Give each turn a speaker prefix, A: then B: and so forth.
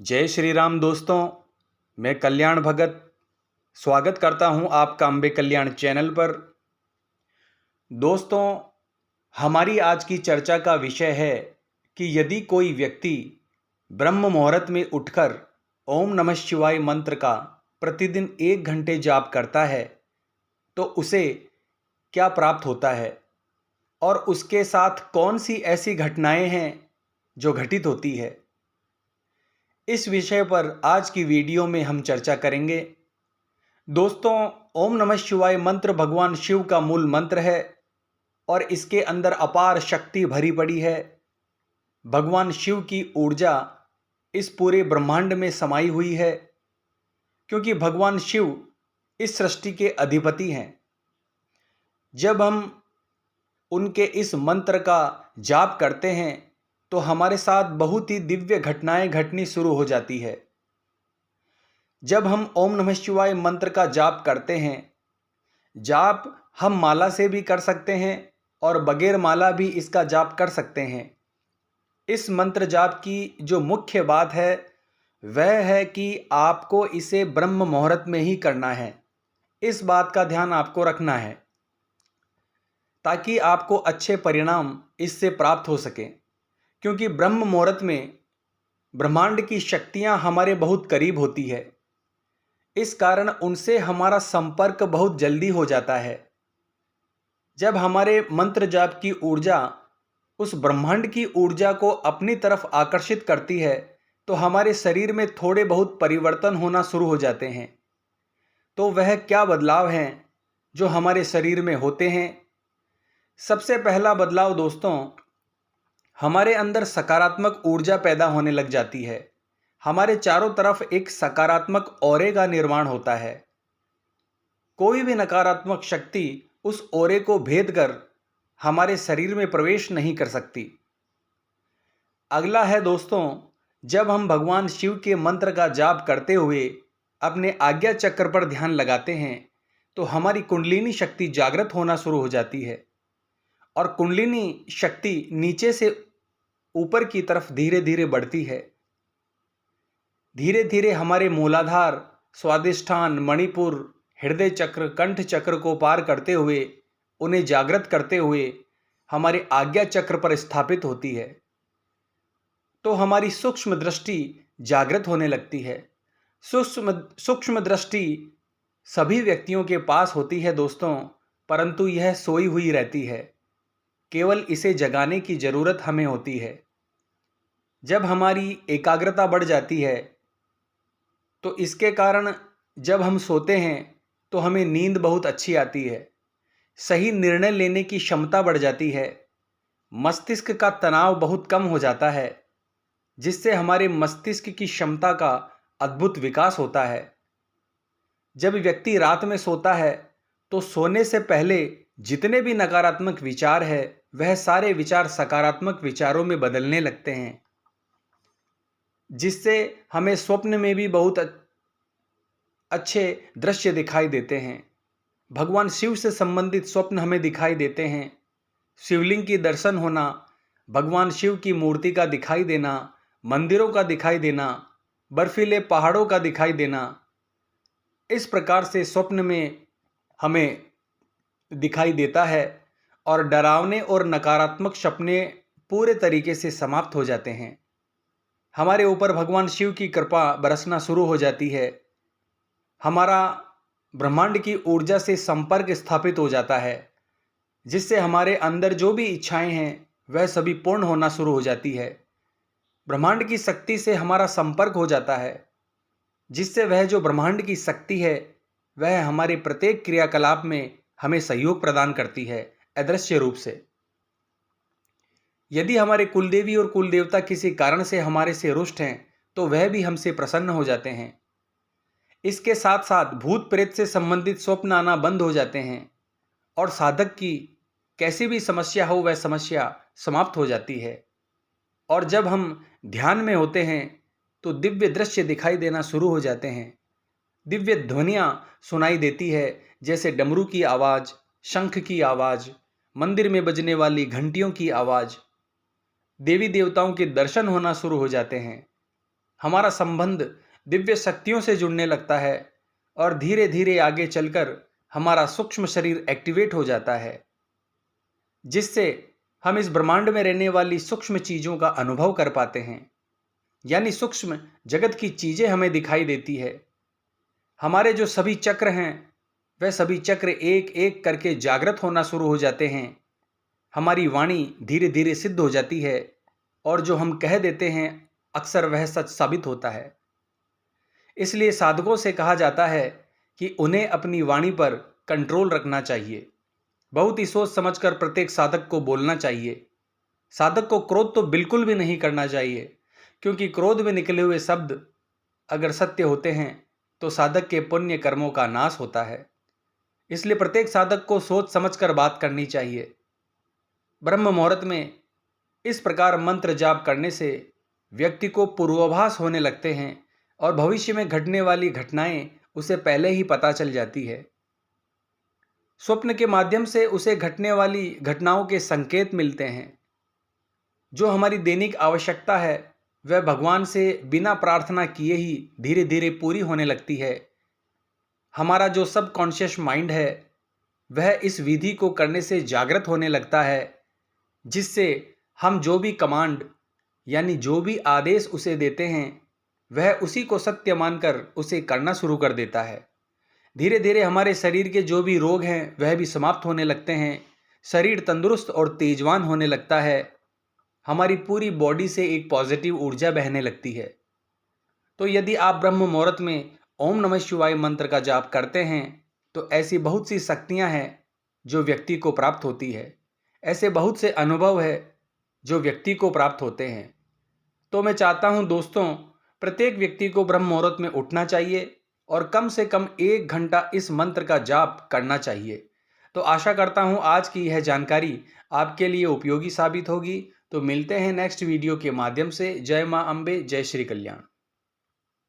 A: जय श्री राम दोस्तों। मैं कल्याण भगत स्वागत करता हूं आपका अम्बे कल्याण चैनल पर। दोस्तों, हमारी आज की चर्चा का विषय है कि यदि कोई व्यक्ति ब्रह्म मुहूर्त में उठकर ओम नमः शिवाय मंत्र का प्रतिदिन 1 घंटे जाप करता है तो उसे क्या प्राप्त होता है और उसके साथ कौन सी ऐसी घटनाएं हैं जो घटित होती है। इस विषय पर आज की वीडियो में हम चर्चा करेंगे। दोस्तों, ओम नमः शिवाय मंत्र भगवान शिव का मूल मंत्र है और इसके अंदर अपार शक्ति भरी पड़ी है। भगवान शिव की ऊर्जा इस पूरे ब्रह्मांड में समाई हुई है, क्योंकि भगवान शिव इस सृष्टि के अधिपति हैं। जब हम उनके इस मंत्र का जाप करते हैं तो हमारे साथ बहुत ही दिव्य घटनाएं घटनी शुरू हो जाती है। जब हम ओम नमः शिवाय मंत्र का जाप करते हैं, जाप हम माला से भी कर सकते हैं और बगैर माला भी इसका जाप कर सकते हैं। इस मंत्र जाप की जो मुख्य बात है वह है कि आपको इसे ब्रह्म मुहूर्त में ही करना है। इस बात का ध्यान आपको रखना है ताकि आपको अच्छे परिणाम इससे प्राप्त हो सके, क्योंकि ब्रह्म मुहूर्त में ब्रह्मांड की शक्तियां हमारे बहुत करीब होती है। इस कारण उनसे हमारा संपर्क बहुत जल्दी हो जाता है। जब हमारे मंत्र जाप की ऊर्जा उस ब्रह्मांड की ऊर्जा को अपनी तरफ आकर्षित करती है तो हमारे शरीर में थोड़े बहुत परिवर्तन होना शुरू हो जाते हैं। तो वह क्या बदलाव हैं जो हमारे शरीर में होते हैं? सबसे पहला बदलाव दोस्तों, हमारे अंदर सकारात्मक ऊर्जा पैदा होने लग जाती है। हमारे चारों तरफ एक सकारात्मक ऑरे का निर्माण होता है। कोई भी नकारात्मक शक्ति उस ऑरे को भेद कर हमारे शरीर में प्रवेश नहीं कर सकती। अगला है दोस्तों, जब हम भगवान शिव के मंत्र का जाप करते हुए अपने आज्ञा चक्र पर ध्यान लगाते हैं तो हमारी कुंडलिनी शक्ति जागृत होना शुरू हो जाती है और कुंडलिनी शक्ति नीचे से ऊपर की तरफ धीरे धीरे बढ़ती है। धीरे धीरे हमारे मूलाधार, स्वादिष्ठान, मणिपुर, हृदय चक्र, कंठ चक्र को पार करते हुए उन्हें जागृत करते हुए हमारे आज्ञा चक्र पर स्थापित होती है। तो हमारी सूक्ष्म दृष्टि जागृत होने लगती है। सूक्ष्म दृष्टि सभी व्यक्तियों के पास होती है दोस्तों, परंतु यह सोई हुई रहती है। केवल इसे जगाने की जरूरत हमें होती है। जब हमारी एकाग्रता बढ़ जाती है तो इसके कारण जब हम सोते हैं तो हमें नींद बहुत अच्छी आती है। सही निर्णय लेने की क्षमता बढ़ जाती है। मस्तिष्क का तनाव बहुत कम हो जाता है, जिससे हमारे मस्तिष्क की क्षमता का अद्भुत विकास होता है। जब व्यक्ति रात में सोता है तो सोने से पहले जितने भी नकारात्मक विचार है वह सारे विचार सकारात्मक विचारों में बदलने लगते हैं, जिससे हमें स्वप्न में भी बहुत अच्छे दृश्य दिखाई देते हैं। भगवान शिव से संबंधित स्वप्न हमें दिखाई देते हैं। शिवलिंग की दर्शन होना, भगवान शिव की मूर्ति का दिखाई देना, मंदिरों का दिखाई देना, बर्फीले पहाड़ों का दिखाई देना, इस प्रकार से स्वप्न में हमें दिखाई देता है और डरावने और नकारात्मक सपने पूरे तरीके से समाप्त हो जाते हैं। हमारे ऊपर भगवान शिव की कृपा बरसना शुरू हो जाती है। हमारा ब्रह्मांड की ऊर्जा से संपर्क स्थापित हो जाता है, जिससे हमारे अंदर जो भी इच्छाएं हैं वह सभी पूर्ण होना शुरू हो जाती है। ब्रह्मांड की शक्ति से हमारा संपर्क हो जाता है, जिससे वह जो ब्रह्मांड की शक्ति है वह हमारे प्रत्येक क्रियाकलाप में हमें सहयोग प्रदान करती है अदृश्य रूप से। यदि हमारे कुलदेवी और कुलदेवता किसी कारण से हमारे से रुष्ट हैं तो वह भी हमसे प्रसन्न हो जाते हैं। इसके साथ साथ भूत प्रेत से संबंधित स्वप्न आना बंद हो जाते हैं और साधक की कैसी भी समस्या हो वह समस्या समाप्त हो जाती है। और जब हम ध्यान में होते हैं तो दिव्य दृश्य दिखाई देना शुरू हो जाते हैं। दिव्य ध्वनियाँ सुनाई देती है, जैसे डमरू की आवाज़, शंख की आवाज़, मंदिर में बजने वाली घंटियों की आवाज़। देवी देवताओं के दर्शन होना शुरू हो जाते हैं। हमारा संबंध दिव्य शक्तियों से जुड़ने लगता है और धीरे धीरे आगे चलकर हमारा सूक्ष्म शरीर एक्टिवेट हो जाता है, जिससे हम इस ब्रह्मांड में रहने वाली सूक्ष्म चीज़ों का अनुभव कर पाते हैं। यानी सूक्ष्म जगत की चीज़ें हमें दिखाई देती है। हमारे जो सभी चक्र हैं वह सभी चक्र एक एक करके जागृत होना शुरू हो जाते हैं। हमारी वाणी धीरे धीरे सिद्ध हो जाती है और जो हम कह देते हैं अक्सर वह सच साबित होता है। इसलिए साधकों से कहा जाता है कि उन्हें अपनी वाणी पर कंट्रोल रखना चाहिए। बहुत ही सोच समझकर प्रत्येक साधक को बोलना चाहिए। साधक को क्रोध तो बिल्कुल भी नहीं करना चाहिए, क्योंकि क्रोध में निकले हुए शब्द अगर सत्य होते हैं तो साधक के पुण्य कर्मों का नाश होता है। इसलिए प्रत्येक साधक को सोच समझकर बात करनी चाहिए। ब्रह्म मुहूर्त में इस प्रकार मंत्र जाप करने से व्यक्ति को पूर्वाभास होने लगते हैं और भविष्य में घटने वाली घटनाएं उसे पहले ही पता चल जाती है। स्वप्न के माध्यम से उसे घटने वाली घटनाओं के संकेत मिलते हैं। जो हमारी दैनिक आवश्यकता है वह भगवान से बिना प्रार्थना किए ही धीरे धीरे पूरी होने लगती है। हमारा जो सबकॉन्शियस माइंड है वह इस विधि को करने से जागृत होने लगता है, जिससे हम जो भी कमांड यानी जो भी आदेश उसे देते हैं वह उसी को सत्य मानकर उसे करना शुरू कर देता है। धीरे धीरे हमारे शरीर के जो भी रोग हैं वह भी समाप्त होने लगते हैं। शरीर तंदुरुस्त और तेजवान होने लगता है। हमारी पूरी बॉडी से एक पॉजिटिव ऊर्जा बहने लगती है। तो यदि आप ब्रह्म मुहूर्त में ओम नमः शिवाय मंत्र का जाप करते हैं तो ऐसी बहुत सी शक्तियां हैं जो व्यक्ति को प्राप्त होती है। ऐसे बहुत से अनुभव है जो व्यक्ति को प्राप्त होते हैं। तो मैं चाहता हूं दोस्तों, प्रत्येक व्यक्ति को ब्रह्म मुहूर्त में उठना चाहिए और कम से कम 1 घंटा इस मंत्र का जाप करना चाहिए। तो आशा करता हूं आज की यह जानकारी आपके लिए उपयोगी साबित होगी। तो मिलते हैं नेक्स्ट वीडियो के माध्यम से। जय मां अम्बे, जय श्री कल्याण।